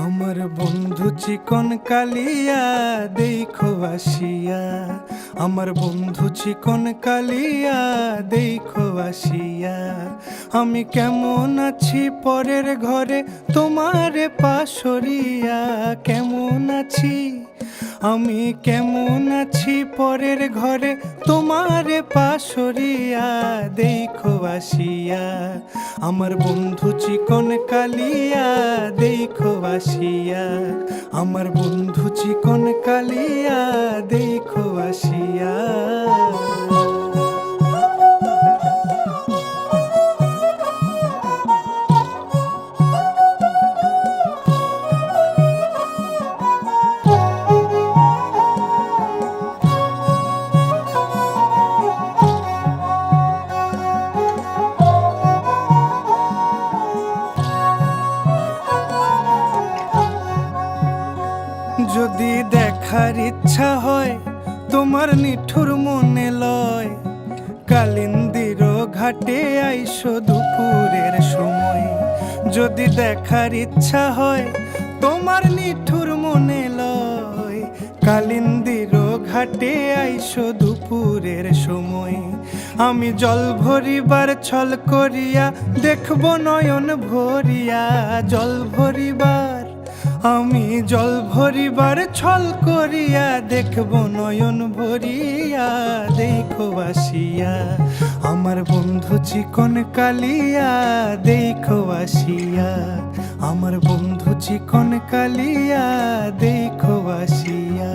আমার বন্ধু চিকন কালিয়া দেখো আসিয়া, আমার বন্ধু চিকন কালিয়া দেখো আসিয়া। আমি কেমন আছি পরের ঘরে তোমারে পাশরিয়া, কেমন আছি আমি কেমন আছি পরের ঘরে তোমারে পাশরিয়া দেখো আসিয়া। আমার বন্ধু চিকন কালিয়া দেখো আসিয়া, আমার বন্ধু চিকন কালিয়া দেখো আসিয়া। যদি দেখার ইচ্ছা হয় তোমার নিঠুর মনে লয়, কালিন্দির ঘাটে আইসো দুপুরের সময়। যদি দেখার ইচ্ছা হয় তোমার নিঠুর মনে লয়, কালিন্দির ঘাটে আইসো দুপুরের সময়। আমি জল ভরিবার ছল করিয়া দেখব নয়ন ভরিয়া, জল ভরিবার আমি জল ভরিবার ছল করিয়া দেখব নয়ন ভরিয়া দেখো আসিয়া। আমার বন্ধু চিকন কালিয়া দেখো আসিয়া, আমার বন্ধু চিকন কালিয়া দেখো আসিয়া।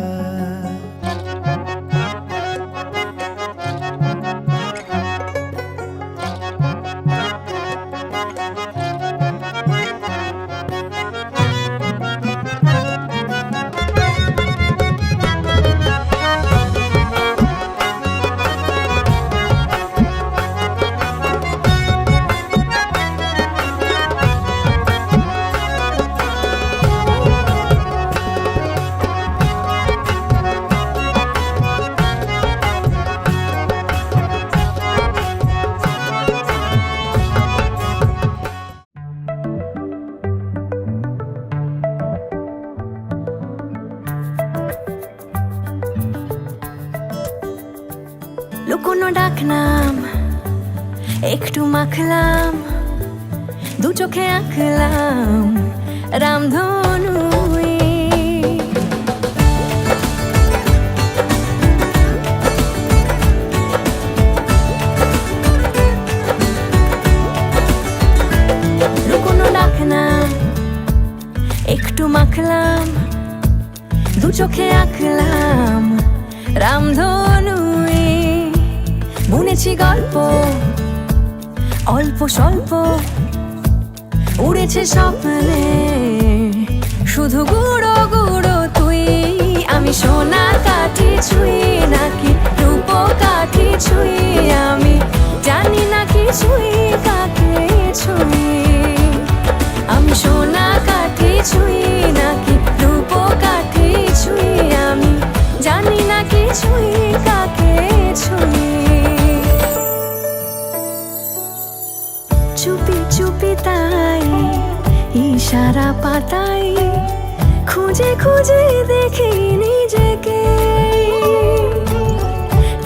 লুকোনো ডাকনাম একটু মাখলাম, দু চোখে আঁকলাম রামধনু। লুকোনো ডাকনাম একটু মাখলাম, দু চোখে আঁকলাম রামধনু। বুনেছি গল্প অল্প স্বল্প, উড়েছে স্বপ্নে শুধু গুঁড়ো গুঁড়ো তুই। আমি সোনা কাঠি ছুঁই নাকি রূপ কাঠি ছুঁই, আমি জানি না কিছুই কাকে ছুঁই। আমি সোনা কাঠি ছুঁই নাকি রূপ কাঠি ছুঁই, আমি জানি না কিছুই কাকে ছুঁই। চুপি চুপি তাই ইশারা পাতাই খুঁজে খুঁজে দেখি নিজেকে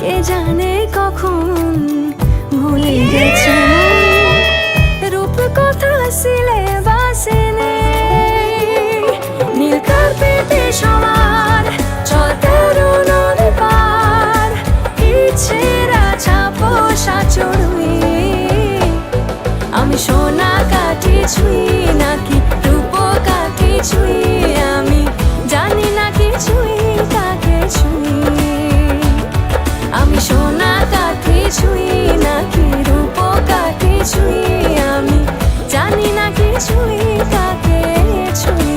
কে জানে কখন ভুলে গেছে রূপ কথা সিলেবাসে নেই নীল কার্পেটে সবার চলতে নদী পার ইচ্ছেরা ছাপোষা চড়ুই আমি সোনা কাঠি ছুঁই নাকি রূপ কাঠি ছুঁই আমি জানি না কিছুই কাকে ছুঁই আমি সোনা কাঠি ছুঁই নাকি রূপ কাঠি ছুঁই আমি জানি না কিছুই কাকে ছুঁই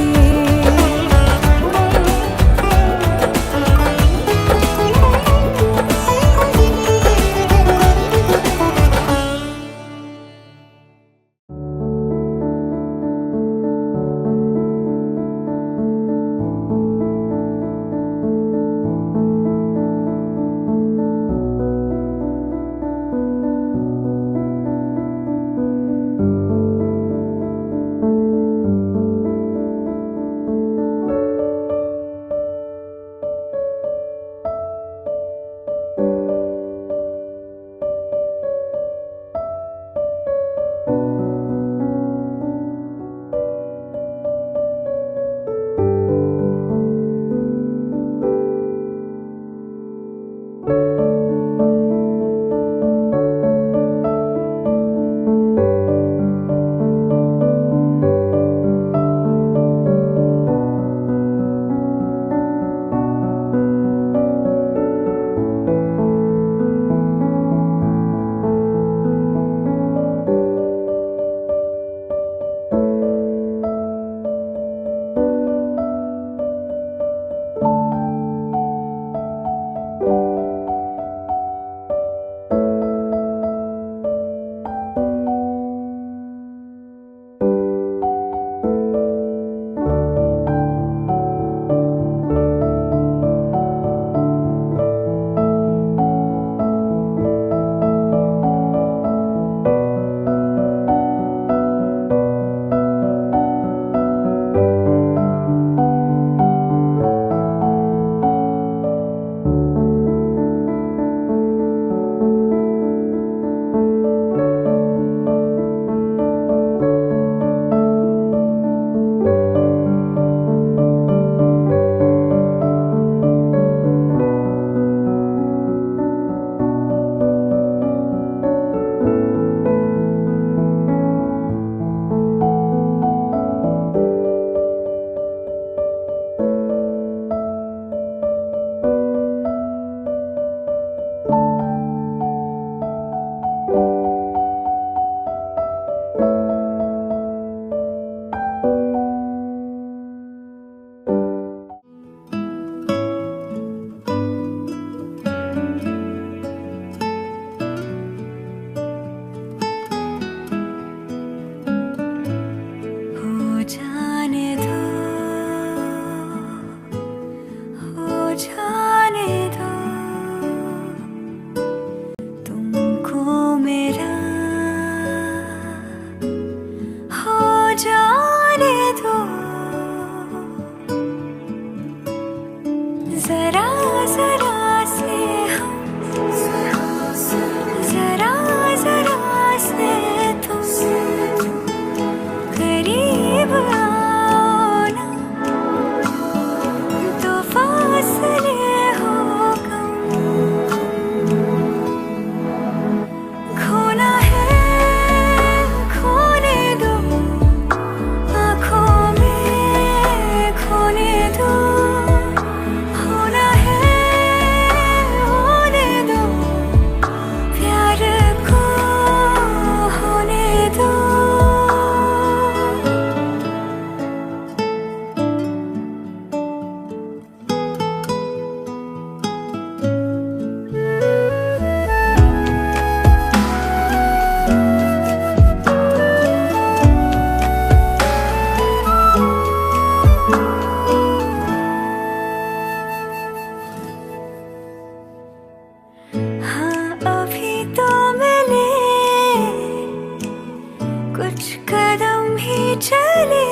ही चले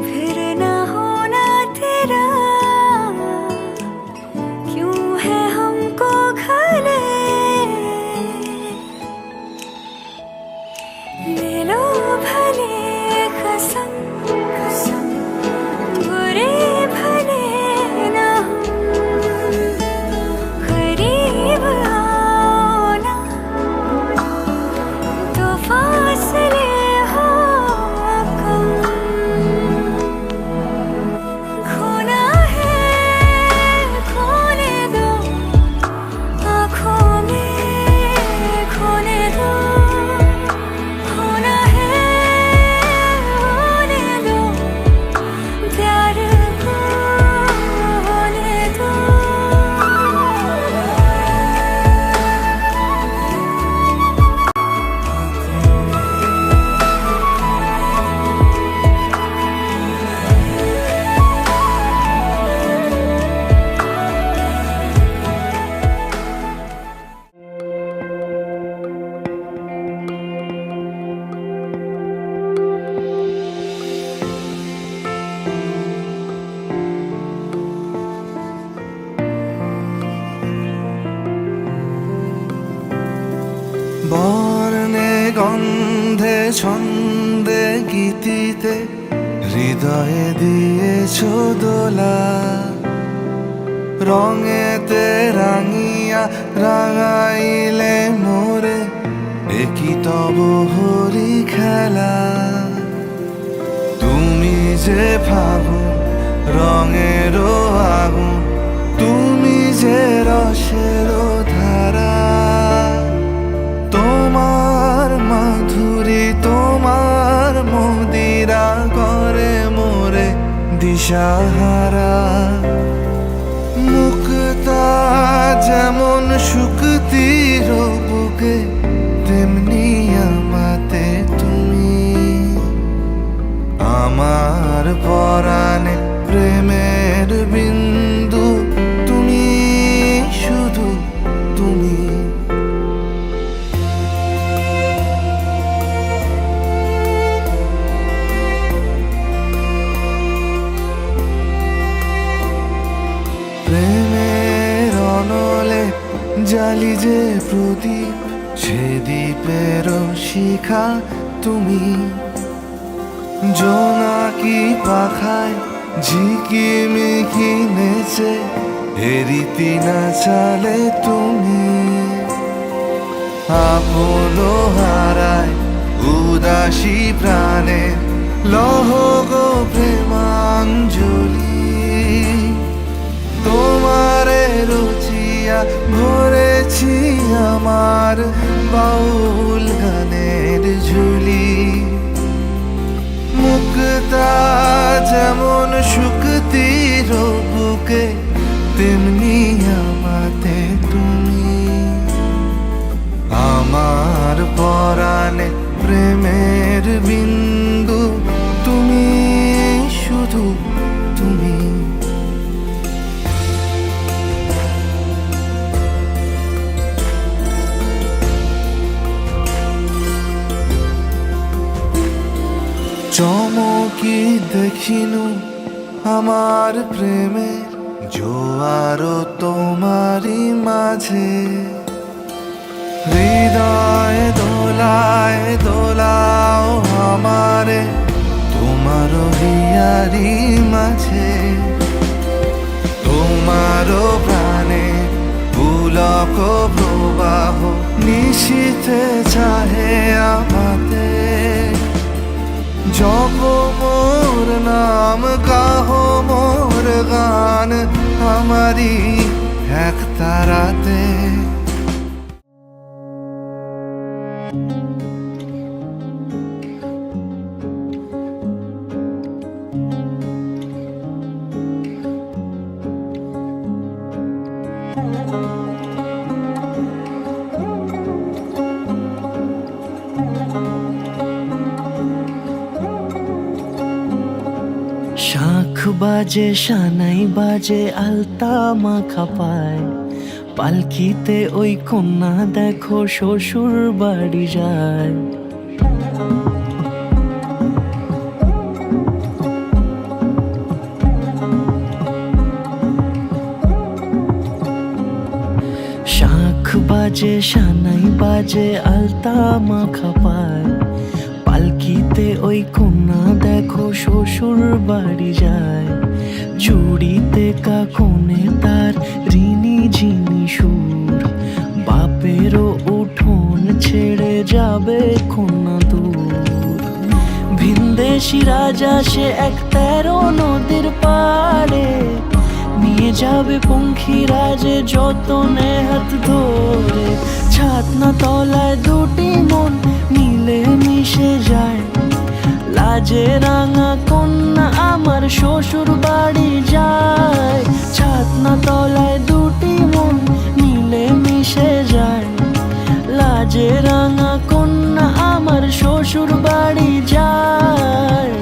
फिर ना होना तेरा क्यों है हमको खले ले लो भले कसम कसम बुरे भले ना हम करीब आओ ना तो फासले हो कम खोना है खोने दो आँखों में खोने दो होना है होने दो प्यार को होने दो বর্ণে গন্ধে ছন্দে গীতিতে হৃদয়ে দিয়েছ দোলা রঙেতে রাঙিয়া রাঙাইলে মোরে একই তব হরি খেলা তুমি যে ফাগুন রঙেরও আগুন তুমি যে রসেরও ধারা তোমার মাধুরী তোমার মদিরা করে মোরে দিশাহারা মুক্তা যেমন শুকতির বুকে তেমনি আমাতে তুমি আমার পরাণে প্রেমের বিন্দু তুমি শুধু তুমি প্রেমের অনলে জালি যে প্রদীপ সে দ্বীপের শিখা তুমি জোনাকি পাখায় ঝিকিমিকি নেচে এরিতি না চালে তুমি আপন হারায় উদাসী প্রাণে লহ গো প্রেমাঞ্জলি তোমারে রুচিয়া ভরেছি আমার বাউল গানের ঝুলি মুক্তা যেমন শুকতির বুকে তেমনি আমাতে তুমি আমার পরাণে প্রেমের বিন্দু তুমি শুধু তুমি চমকি দেখিনু আমার প্রেমের জোয়ার তোমারই মাঝে হৃদয় দোলায় দোলাও আমারে তোমার হিয়ারি মাঝে তোমার প্রাণে পুলক প্রবাহ নিশীথে চাহে আমাতে জপ মোর নাম গাহ মোর গান আমারি এক তারাতে শাঁখ বাজে সানাই বাজে আলতা মাখা পায় পালকিতে ওই কন্যা দেখো শ্বশুর বাড়ি যায় বাজে সানাই বাজে আলতা মাখা পায়, পালকিতে ওই কন্যা দেখো শ্বশুর বাড়ি যায়। জুড়িতে কাকনে তার ঋণী ঝিনি সুর, বাপেরও উঠোন ছেড়ে যাবে কন্যা দূর। ভিনদেশি রাজা সে এক 13 নদীর পাড়ে, নিয়ে যাবে পঙ্খী রাজে যতনে হাত ধরে। ছাতনা তলায় দুটি মন মিলে মিশে যায়, লাজে রাঙা কন্যা আমার শ্বশুর বাড়ি যায়। ছাতনা তলায় দুটি মন মিলে মিশে যায়, লাজে রাঙা কন্যা আমার শ্বশুর বাড়ি যায়।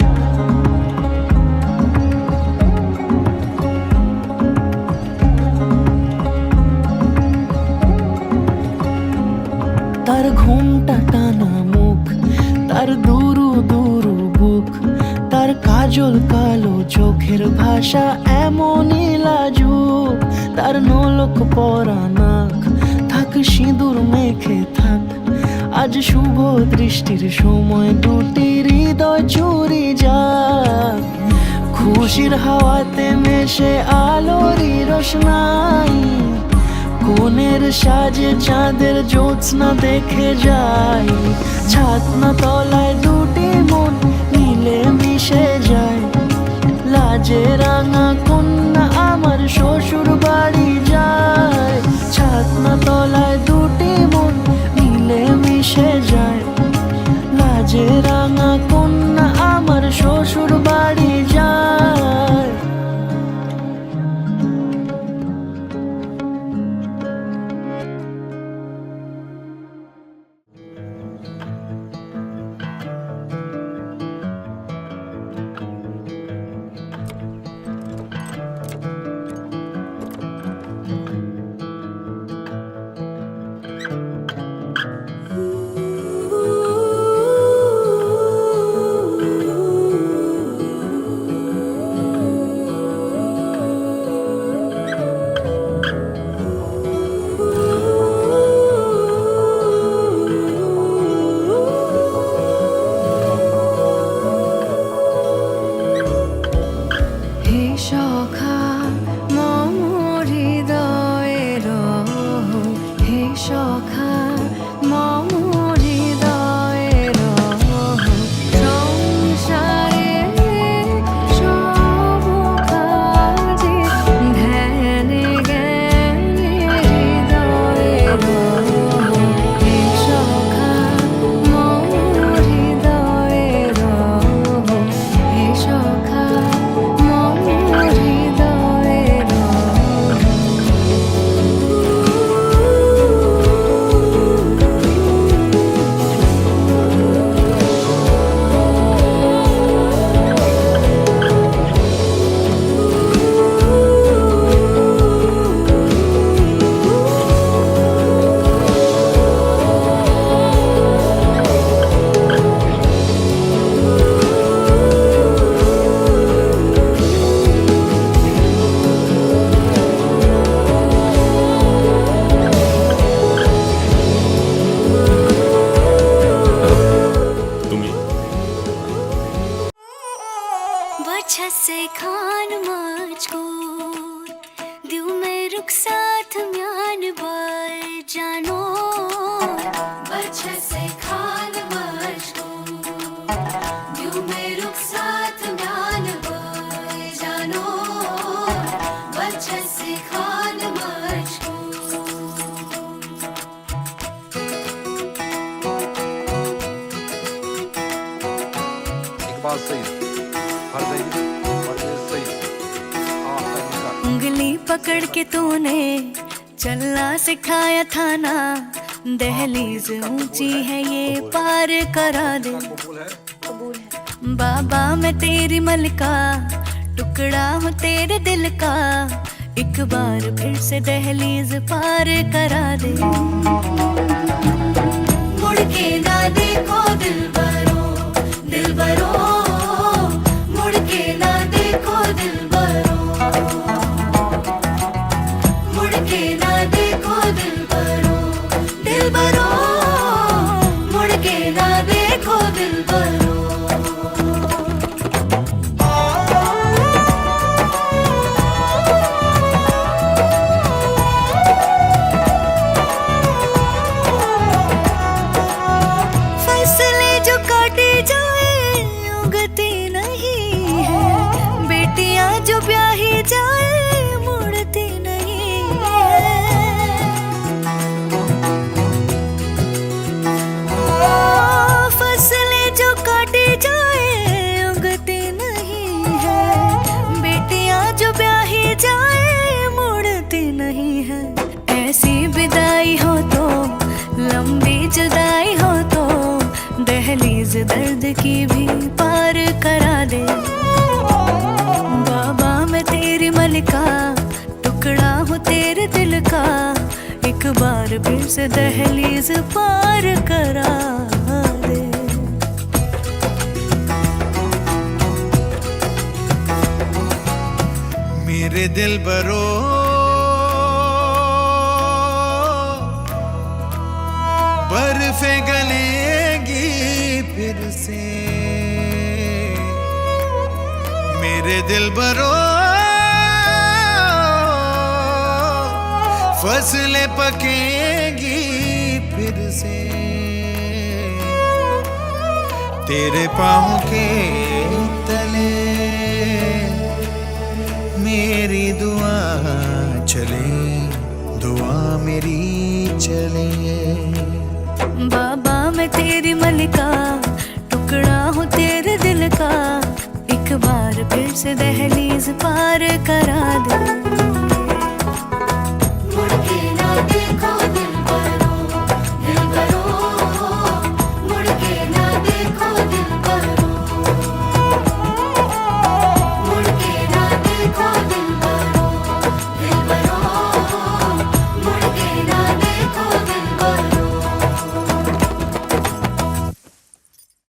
তার ঘুমটা টানা মুখ, তার দুরু দুরু বুক, তার কাজল কালো চোখের ভাষা এমনই লাজুক। তার নলক পরা নাক, থাক সিঁদুর মেখে থাক, আজ শুভ দৃষ্টির সময় দুটি হৃদয় চুরি যাক। খুশির হাওয়াতে মেশে আলোরই রোশনাই, কোণের সাজে চাঁদের জ্যোৎস্না দেখে যাই। ছাতনা তলায় দুটি মন মিলে মিশে যায়, লাজে রাঙা কন্যা আমার শ্বশুর বাড়ি যায়। ছাতনা তলায় দুটি মন মিলে মিশে যায়, লাজে রাঙা কন্যা আমার শ্বশুর বাড়ি যায়। হে সখা মম হৃদয়ের, হে সখা মম হৃদয়ের, সংসারে সব কাজে ধ্যানে জ্ঞানে হৃদয়ের। হে সখা মম হৃদয়ের, হে সখা মম হৃদয়ের। बच्चा से खान मजकूर दिल में रुख साथ म्यान बाय जानो। बच्चा से खान मजकूर दिल में रुख साथ म्यान बाय जानो। बच्चा से खान मजकूर। इकबाल सईद, फरज़ सईद, उंगली पकड़ के तूने चलना सिखाया था ना, दहलीज ऊंची है ये पार करा दे। बाबा मैं तेरी मलका, टुकड़ा हूँ तेरे दिल का, एक बार फिर से दहलीज पार करा दे। मुड़ के ना देखो दिलबरो, दिलबरो, मुड़ के ना देखो दिलबरो, मुड़ के ना देखो दिलबरो, दर्द की भी पार करा दे। बाबा मैं तेरी मलिका, टुकड़ा हूँ तेरे दिल का, एक बार फिर से दहलीज पार करा दे। मेरे दिल बरो बर्फे गलेगी फिर से, मेरे दिल बरो फसलें पकेगी फिर से, तेरे पाँव के तले मेरी दुआ चले, दुआ मेरी चले। बाबा मैं तेरी मलिका, टुकड़ा हूँ तेरे दिल का, एक बार फिर से दहलीज पार करा दे।